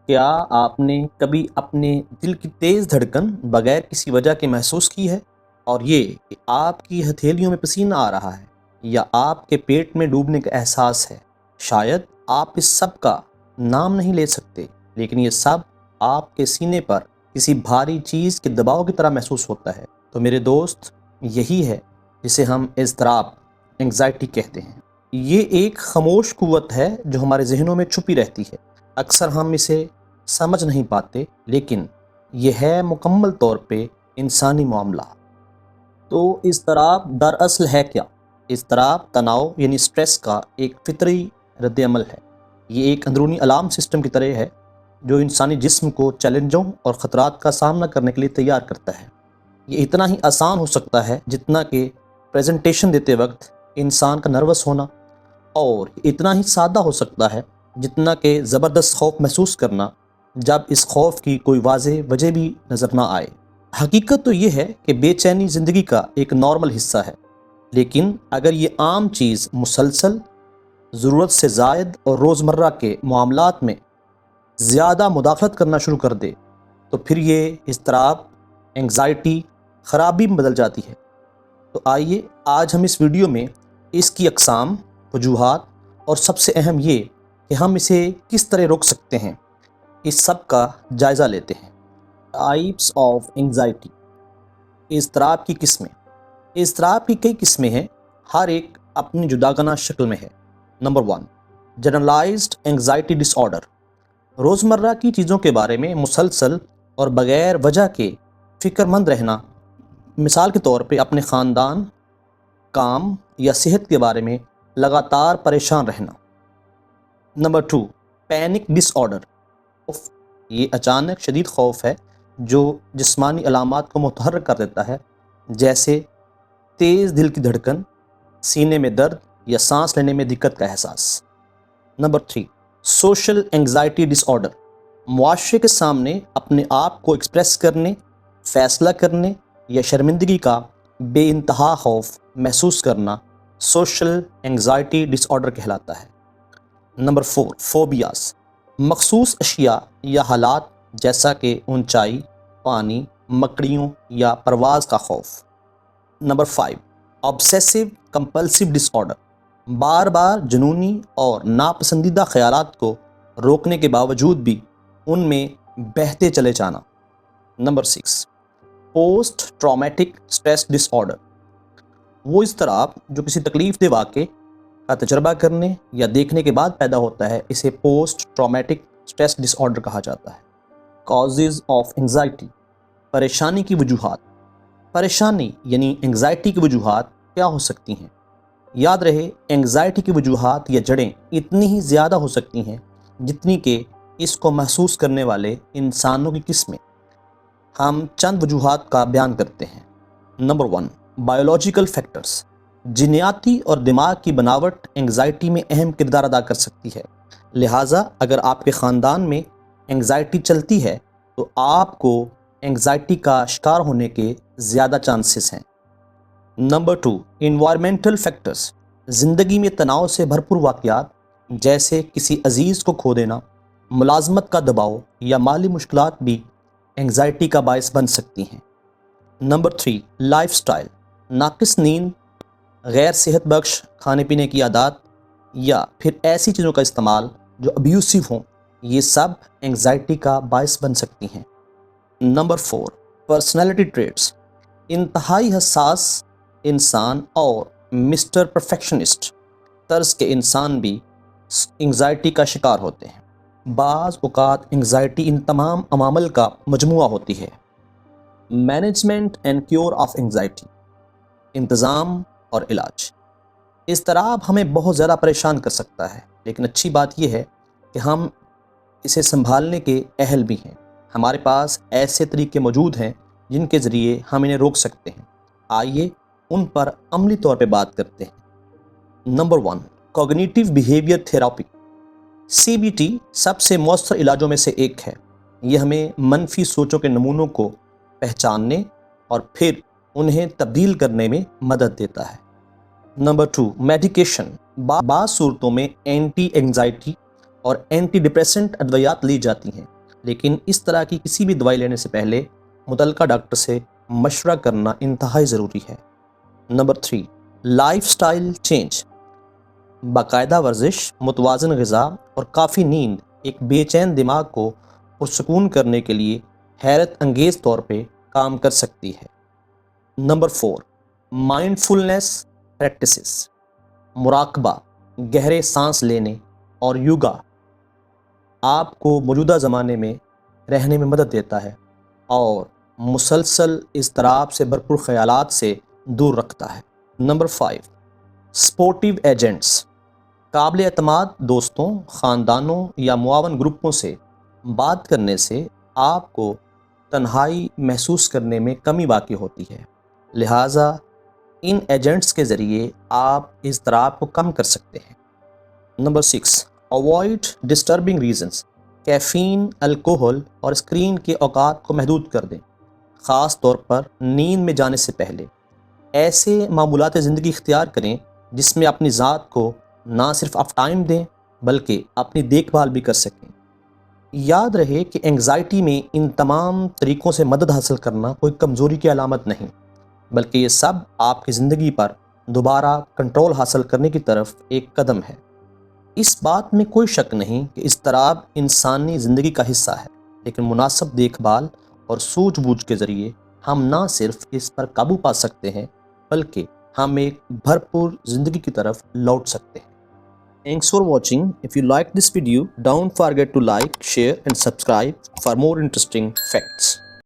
کیا آپ نے کبھی اپنے دل کی تیز دھڑکن بغیر کسی وجہ کے محسوس کی ہے؟ اور یہ کہ آپ کی ہتھیلیوں میں پسینہ آ رہا ہے یا آپ کے پیٹ میں ڈوبنے کا احساس ہے؟ شاید آپ اس سب کا نام نہیں لے سکتے، لیکن یہ سب آپ کے سینے پر کسی بھاری چیز کے دباؤ کی طرح محسوس ہوتا ہے۔ تو میرے دوست، یہی ہے جسے ہم اضطراب، انگزائٹی کہتے ہیں۔ یہ ایک خاموش قوت ہے جو ہمارے ذہنوں میں چھپی رہتی ہے۔ اکثر ہم اسے سمجھ نہیں پاتے، لیکن یہ ہے مکمل طور پہ انسانی معاملہ۔ تو اضطراب دراصل ہے کیا؟ اضطراب تناؤ یعنی سٹریس کا ایک فطری رد عمل ہے۔ یہ ایک اندرونی الارم سسٹم کی طرح ہے جو انسانی جسم کو چیلنجوں اور خطرات کا سامنا کرنے کے لیے تیار کرتا ہے۔ یہ اتنا ہی آسان ہو سکتا ہے جتنا کہ پریزنٹیشن دیتے وقت انسان کا نروس ہونا، اور اتنا ہی سادہ ہو سکتا ہے جتنا کہ زبردست خوف محسوس کرنا جب اس خوف کی کوئی واضح وجہ بھی نظر نہ آئے۔ حقیقت تو یہ ہے کہ بے چینی زندگی کا ایک نارمل حصہ ہے، لیکن اگر یہ عام چیز مسلسل، ضرورت سے زائد اور روزمرہ کے معاملات میں زیادہ مداخلت کرنا شروع کر دے تو پھر یہ اضطراب، انگزائٹی، خرابی میں بدل جاتی ہے۔ تو آئیے آج ہم اس ویڈیو میں اس کی اقسام، وجوہات اور سب سے اہم یہ کہ ہم اسے کس طرح روک سکتے ہیں، اس سب کا جائزہ لیتے ہیں۔ ٹائپس آف انگزائٹی، اضطراب کی قسمیں۔ اضطراب کی کئی قسمیں ہیں، ہر ایک اپنی جداگانہ شکل میں ہے۔ نمبر 1، جنرلائزڈ انگزائٹی ڈس آرڈر، روزمرہ کی چیزوں کے بارے میں مسلسل اور بغیر وجہ کے فکر مند رہنا۔ مثال کے طور پہ اپنے خاندان، کام یا صحت کے بارے میں لگاتار پریشان رہنا۔ نمبر 2، پینک ڈس آرڈر، یہ اچانک شدید خوف ہے جو جسمانی علامات کو متحرک کر دیتا ہے، جیسے تیز دل کی دھڑکن، سینے میں درد یا سانس لینے میں دقت کا احساس۔ نمبر 3، سوشل انگزائٹی ڈس آرڈر، معاشرے کے سامنے اپنے آپ کو ایکسپریس کرنے، فیصلہ کرنے یا شرمندگی کا بے انتہا خوف محسوس کرنا سوشل انگزائٹی ڈس آرڈر کہلاتا ہے۔ نمبر 4، فوبیاز، مخصوص اشیاء یا حالات جیسا کہ اونچائی، پانی، مکڑیوں یا پرواز کا خوف۔ نمبر 5، آبسیسو کمپلسو ڈس آرڈر، بار بار جنونی اور ناپسندیدہ خیالات کو روکنے کے باوجود بھی ان میں بہتے چلے جانا۔ نمبر 6، پوسٹ ٹرامیٹک سٹریس ڈس آرڈر، وہ اضطراب جو کسی تکلیف دہ واقعے کا تجربہ کرنے یا دیکھنے کے بعد پیدا ہوتا ہے، اسے پوسٹ ٹرامیٹک سٹریس ڈس آرڈر کہا جاتا ہے۔ کازز آف انگزائٹی، پریشانی کی وجوہات۔ پریشانی یعنی انگزائٹی کی وجوہات کیا ہو سکتی ہیں؟ یاد رہے، انگزائٹی کی وجوہات یا جڑیں اتنی ہی زیادہ ہو سکتی ہیں جتنی کہ اس کو محسوس کرنے والے انسانوں کی قسمیں۔ ہم چند وجوہات کا بیان کرتے ہیں۔ نمبر 1، بایولوجیکل فیکٹرز، جینیاتی اور دماغ کی بناوٹ انگزائٹی میں اہم کردار ادا کر سکتی ہے، لہٰذا اگر آپ کے خاندان میں انگزائٹی چلتی ہے تو آپ کو انگزائٹی کا شکار ہونے کے زیادہ چانسز ہیں۔ نمبر 2، انوائرمنٹل فیکٹرز، زندگی میں تناؤ سے بھرپور واقعات جیسے کسی عزیز کو کھو دینا، ملازمت کا دباؤ یا مالی مشکلات بھی انگزائٹی کا باعث بن سکتی ہیں۔ نمبر 3، لائف سٹائل، ناقص نیند، غیر صحت بخش کھانے پینے کی عادات یا پھر ایسی چیزوں کا استعمال جو ابیوسو ہوں، یہ سب انگزائٹی کا باعث بن سکتی ہیں۔ نمبر 4، پرسنالٹی ٹریٹس، انتہائی حساس انسان اور مسٹر پرفیکشنسٹ طرز کے انسان بھی انگزائٹی کا شکار ہوتے ہیں۔ بعض اوقات انگزائٹی ان تمام عوامل کا مجموعہ ہوتی ہے۔ Management and cure of anxiety, انتظام اور علاج۔ اضطراب ہمیں بہت زیادہ پریشان کر سکتا ہے، لیکن اچھی بات یہ ہے کہ ہم اسے سنبھالنے کے اہل بھی ہیں۔ ہمارے پاس ایسے طریقے موجود ہیں جن کے ذریعے ہم انہیں روک سکتے ہیں۔ آئیے ان پر عملی طور پہ بات کرتے ہیں۔ Number 1، cognitive behaviour therapy, CBT سب سے مؤثر علاجوں میں سے ایک ہے۔ یہ ہمیں منفی سوچوں کے نمونوں کو پہچاننے اور پھر انہیں تبدیل کرنے میں مدد دیتا ہے۔ نمبر 2، میڈیکیشن، بعض صورتوں میں اینٹی انگزائٹی اور اینٹی ڈپریسنٹ ادویات لی جاتی ہیں لیکن اس طرح کی کسی بھی دوائی لینے سے پہلے متعلقہ ڈاکٹر سے مشورہ کرنا انتہائی ضروری ہے۔ Number 3، life style change. باقاعدہ ورزش، متوازن غذا اور کافی نیند ایک بے چین دماغ کو پرسکون کرنے کے لیے حیرت انگیز طور پہ کام کر سکتی ہے۔ Number 4، mind فلنس practices. مراقبہ، گہرے سانس لینے اور یوگا آپ کو موجودہ زمانے میں رہنے میں مدد دیتا ہے اور مسلسل اضطراب سے بھرپور خیالات سے دور رکھتا ہے۔ Number 5، supportive agents. قابل اعتماد دوستوں، خاندانوں یا معاون گروپوں سے بات کرنے سے آپ کو تنہائی محسوس کرنے میں کمی واقع ہوتی ہے، لہٰذا ان ایجنٹس کے ذریعے آپ اضطراب کو کم کر سکتے ہیں۔ Number 6، avoid disturbing reasons. Caffeine, alcohol اور اسکرین کے اوقات کو محدود کر دیں، خاص طور پر نیند میں جانے سے پہلے۔ ایسے معمولات زندگی اختیار کریں جس میں اپنی ذات کو نہ صرف آپ ٹائم دیں بلکہ اپنی دیکھ بھال بھی کر سکیں۔ یاد رہے کہ انگزائٹی میں ان تمام طریقوں سے مدد حاصل کرنا کوئی کمزوری کی علامت نہیں، بلکہ یہ سب آپ کی زندگی پر دوبارہ کنٹرول حاصل کرنے کی طرف ایک قدم ہے۔ اس بات میں کوئی شک نہیں کہ اضطراب انسانی زندگی کا حصہ ہے، لیکن مناسب دیکھ بھال اور سوجھ بوجھ کے ذریعے ہم نہ صرف اس پر قابو پا سکتے ہیں بلکہ ہم ایک بھرپور زندگی کی طرف لوٹ سکتے ہیں۔ Thanks for watching. If you like this video, don't forget to like, share and subscribe for more interesting facts.